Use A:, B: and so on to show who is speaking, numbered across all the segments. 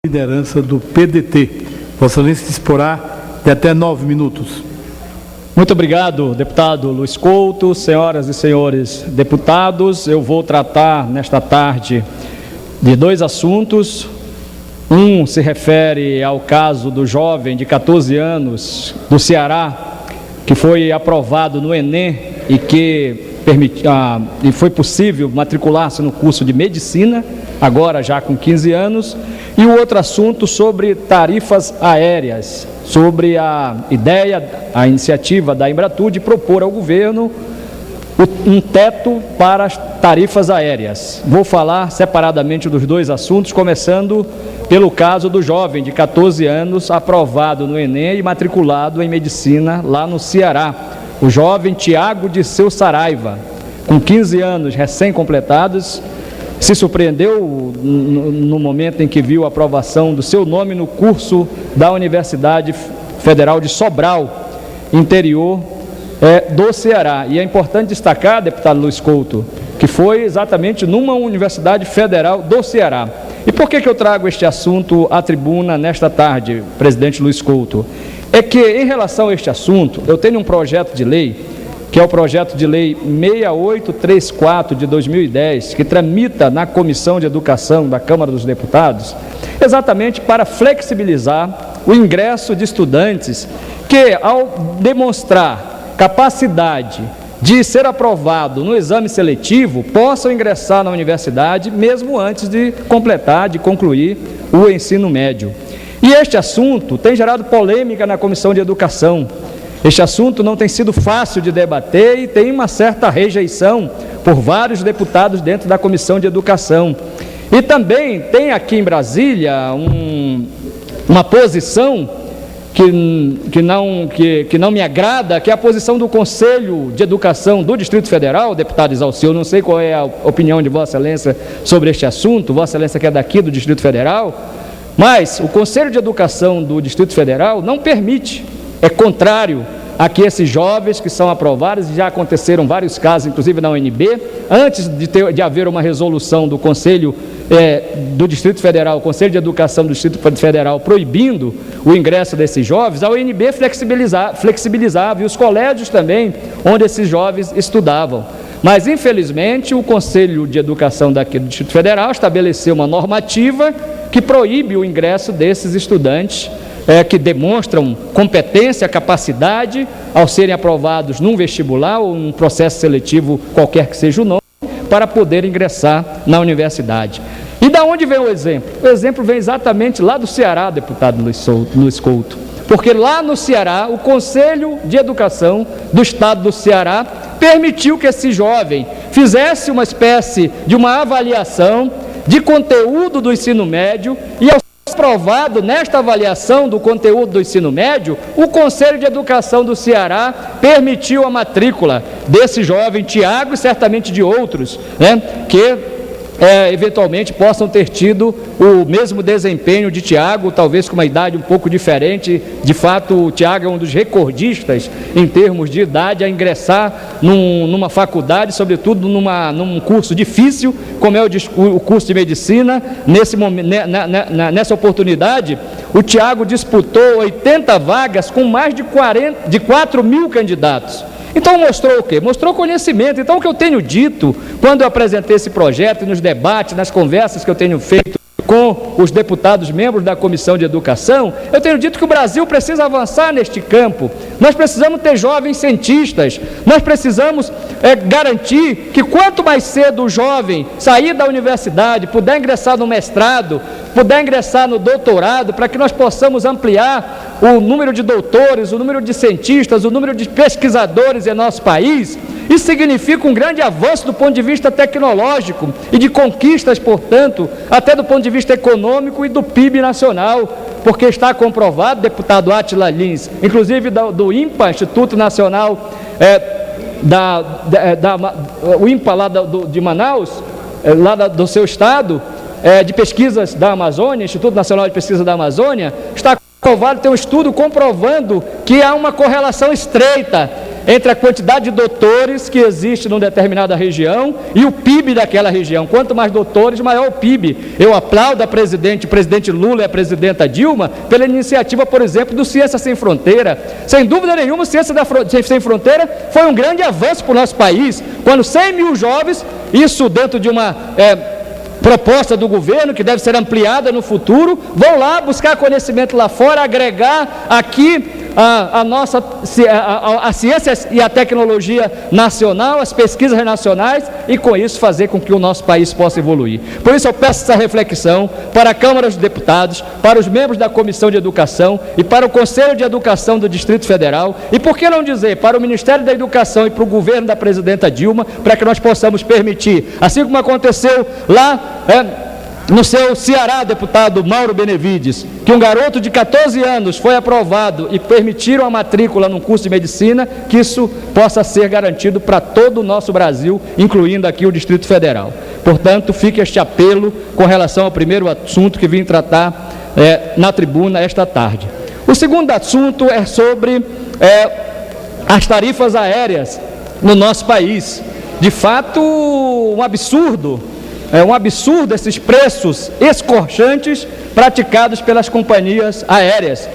A: Liderança do PDT. Vossa Excelência disporá de até 9 minutos.
B: Muito obrigado, deputado Luiz Couto, senhoras e senhores deputados. Eu vou tratar nesta tarde de dois assuntos. Um se refere ao caso do jovem de 14 anos do Ceará, que foi aprovado no Enem e que e foi possível matricular-se no curso de medicina, agora já com 15 anos. E o outro assunto sobre tarifas aéreas, sobre a ideia, a iniciativa da Embratur de propor ao governo um teto para as tarifas aéreas. Vou falar separadamente dos dois assuntos, começando pelo caso do jovem de 14 anos, aprovado no Enem e matriculado em medicina lá no Ceará. O jovem Tiago Disseu Saraiva, com 15 anos recém-completados, se surpreendeu no momento em que viu a aprovação do seu nome no curso da Universidade Federal de Sobral, interior do Ceará. E é importante destacar, deputado Luiz Couto, que foi exatamente numa Universidade Federal do Ceará. E por que eu trago este assunto à tribuna nesta tarde, presidente Luiz Couto? É que, em relação a este assunto, eu tenho um projeto de lei, que é o projeto de lei 6834 de 2010, que tramita na Comissão de Educação da Câmara dos Deputados, exatamente para flexibilizar o ingresso de estudantes que, ao demonstrar capacidade de ser aprovado no exame seletivo, possam ingressar na universidade mesmo antes de completar, de concluir o ensino médio. E este assunto tem gerado polêmica na Comissão de Educação. Este assunto não tem sido fácil de debater e tem uma certa rejeição por vários deputados dentro da Comissão de Educação. E também tem aqui em Brasília uma posição que não me agrada, que é a posição do Conselho de Educação do Distrito Federal, deputado Exalceu. Eu não sei qual é a opinião de Vossa Excelência sobre este assunto, Vossa Excelência que é daqui do Distrito Federal, mas o Conselho de Educação do Distrito Federal não permite, é contrário a que esses jovens que são aprovados, e já aconteceram vários casos, inclusive na UNB, antes de haver uma resolução do Conselho do Distrito Federal, o Conselho de Educação do Distrito Federal proibindo o ingresso desses jovens, a UNB flexibilizava, e os colégios também, onde esses jovens estudavam. Mas, infelizmente, o Conselho de Educação daqui do Distrito Federal estabeleceu uma normativa que proíbe o ingresso desses estudantes que demonstram competência, capacidade, ao serem aprovados num vestibular ou num processo seletivo, qualquer que seja o nome, para poder ingressar na universidade. E da onde vem o exemplo? O exemplo vem exatamente lá do Ceará, deputado Luiz Couto, porque lá no Ceará, o Conselho de Educação do Estado do Ceará permitiu que esse jovem fizesse uma espécie de uma avaliação de conteúdo do ensino médio e, ao aprovado nesta avaliação do conteúdo do ensino médio, o Conselho de Educação do Ceará permitiu a matrícula desse jovem Tiago e certamente de outros, que eventualmente possam ter tido o mesmo desempenho de Tiago, talvez com uma idade um pouco diferente. De fato, o Tiago é um dos recordistas em termos de idade a ingressar numa faculdade, sobretudo num curso difícil, como é o curso de medicina. Nessa oportunidade, o Tiago disputou 80 vagas com mais de 4 mil candidatos. Então mostrou o quê? Mostrou conhecimento. Então o que eu tenho dito, quando eu apresentei esse projeto, nos debates, nas conversas que eu tenho feito com os deputados membros da Comissão de Educação, eu tenho dito que o Brasil precisa avançar neste campo. Nós precisamos ter jovens cientistas, nós precisamos garantir que quanto mais cedo o jovem sair da universidade, puder ingressar no mestrado, puder ingressar no doutorado, para que nós possamos ampliar o número de doutores, o número de cientistas, o número de pesquisadores em nosso país. Isso significa um grande avanço do ponto de vista tecnológico e de conquistas, portanto, até do ponto de vista econômico e do PIB nacional, porque está comprovado, deputado Átila Lins, inclusive do INPA, Instituto Nacional, o INPA lá de Manaus, lá do seu estado, de pesquisas da Amazônia, Instituto Nacional de Pesquisa da Amazônia, está comprovado, tem um estudo comprovando que há uma correlação estreita entre a quantidade de doutores que existe numa determinada região e o PIB daquela região. Quanto mais doutores, maior o PIB. Eu aplaudo o presidente Lula e a presidenta Dilma pela iniciativa, por exemplo, do Ciência Sem Fronteira. Sem dúvida nenhuma, o Ciência Sem Fronteira foi um grande avanço para o nosso país, quando 100 mil jovens, isso dentro de uma proposta do governo, que deve ser ampliada no futuro, vão lá buscar conhecimento lá fora, agregar aqui a ciência e a tecnologia nacional, as pesquisas nacionais, e com isso fazer com que o nosso país possa evoluir. Por isso eu peço essa reflexão para a Câmara dos Deputados, para os membros da Comissão de Educação e para o Conselho de Educação do Distrito Federal, e por que não dizer, para o Ministério da Educação e para o governo da presidenta Dilma, para que nós possamos permitir, assim como aconteceu lá no seu Ceará, deputado Mauro Benevides, que um garoto de 14 anos foi aprovado e permitiram a matrícula num curso de medicina, que isso possa ser garantido para todo o nosso Brasil, incluindo aqui o Distrito Federal. Portanto, fica este apelo com relação ao primeiro assunto que vim tratar na tribuna esta tarde. O segundo assunto é sobre as tarifas aéreas no nosso país. De fato, um absurdo esses preços escorchantes praticados pelas companhias aéreas.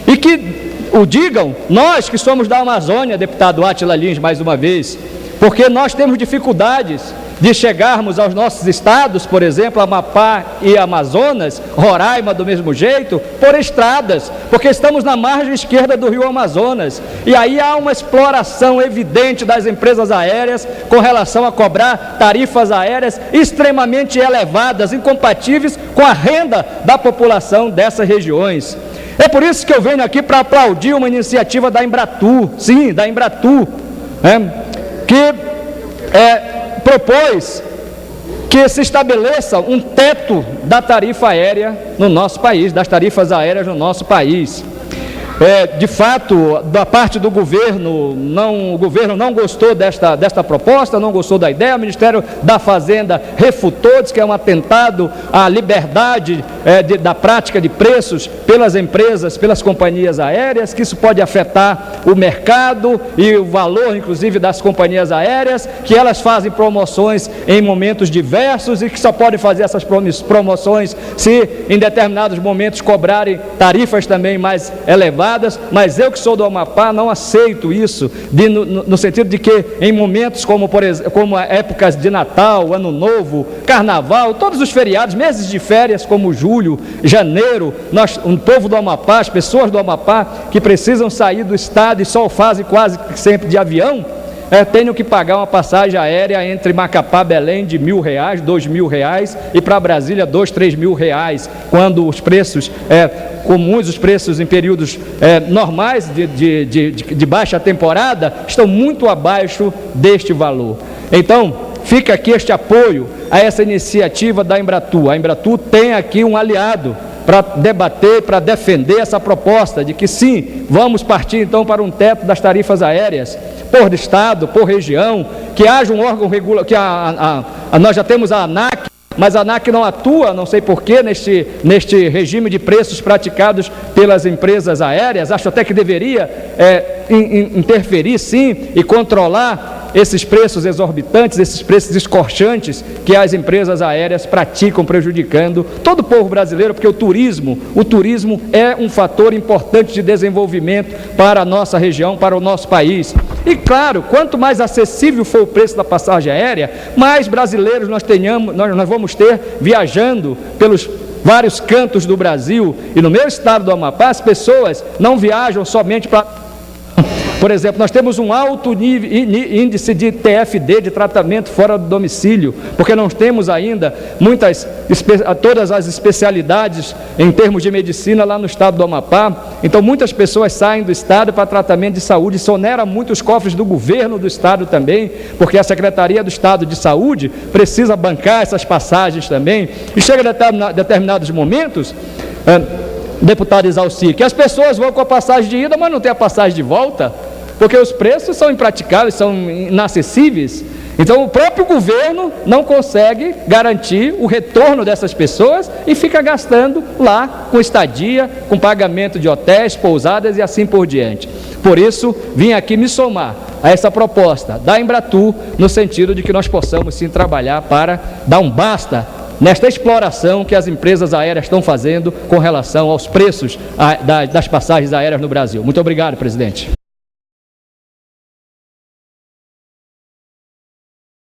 B: E que o digam nós que somos da Amazônia, deputado Átila Lins, mais uma vez, porque nós temos dificuldades de chegarmos aos nossos estados, por exemplo, Amapá e Amazonas, Roraima do mesmo jeito, por estradas, porque estamos na margem esquerda do rio Amazonas, e aí há uma exploração evidente das empresas aéreas com relação a cobrar tarifas aéreas extremamente elevadas, incompatíveis com a renda da população dessas regiões. É por isso que eu venho aqui para aplaudir uma iniciativa da Embratur, sim, da Embratur, que propôs que se estabeleça um teto da tarifa aérea no nosso país, das tarifas aéreas no nosso país. De fato, da parte do governo, o governo não gostou desta proposta, não gostou da ideia, o Ministério da Fazenda refutou, disse que é um atentado à liberdade da prática de preços pelas empresas, pelas companhias aéreas, que isso pode afetar o mercado e o valor, inclusive, das companhias aéreas, que elas fazem promoções em momentos diversos e que só podem fazer essas promoções se em determinados momentos cobrarem tarifas também mais elevadas. Mas eu que sou do Amapá não aceito isso, no sentido de que em momentos como, por exemplo, como épocas de Natal, Ano Novo, Carnaval, todos os feriados, meses de férias como julho, janeiro, o povo do Amapá, as pessoas do Amapá que precisam sair do estado e só o fazem quase sempre de avião, tenho que pagar uma passagem aérea entre Macapá e Belém de R$1.000, R$2.000 e para Brasília R$2.000, R$3.000, quando os preços comuns, os preços em períodos normais de baixa temporada estão muito abaixo deste valor. Então, fica aqui este apoio a essa iniciativa da Embratur. A Embratur tem aqui um aliado para debater, para defender essa proposta de que sim, vamos partir então para um teto das tarifas aéreas, por estado, por região, que haja um órgão regulador, que nós já temos a ANAC, mas a ANAC não atua, não sei porquê, neste regime de preços praticados pelas empresas aéreas. Acho até que deveria interferir sim e controlar esses preços exorbitantes, esses preços escorchantes que as empresas aéreas praticam, prejudicando todo o povo brasileiro, porque o turismo é um fator importante de desenvolvimento para a nossa região, para o nosso país. E claro, quanto mais acessível for o preço da passagem aérea, mais brasileiros nós vamos ter viajando pelos vários cantos do Brasil. E no meu estado do Amapá, as pessoas não viajam somente para... Por exemplo, nós temos um alto índice de TFD, de tratamento fora do domicílio, porque não temos ainda todas as especialidades em termos de medicina lá no estado do Amapá. Então, muitas pessoas saem do estado para tratamento de saúde, isso onera muito os cofres do governo do estado também, porque a Secretaria do Estado de Saúde precisa bancar essas passagens também. E chega a determinados momentos, deputado Exalci, que as pessoas vão com a passagem de ida, mas não tem a passagem de volta, porque os preços são impraticáveis, são inacessíveis. Então o próprio governo não consegue garantir o retorno dessas pessoas e fica gastando lá com estadia, com pagamento de hotéis, pousadas e assim por diante. Por isso, vim aqui me somar a essa proposta da Embratur, no sentido de que nós possamos sim trabalhar para dar um basta nesta exploração que as empresas aéreas estão fazendo com relação aos preços das passagens aéreas no Brasil. Muito obrigado, presidente.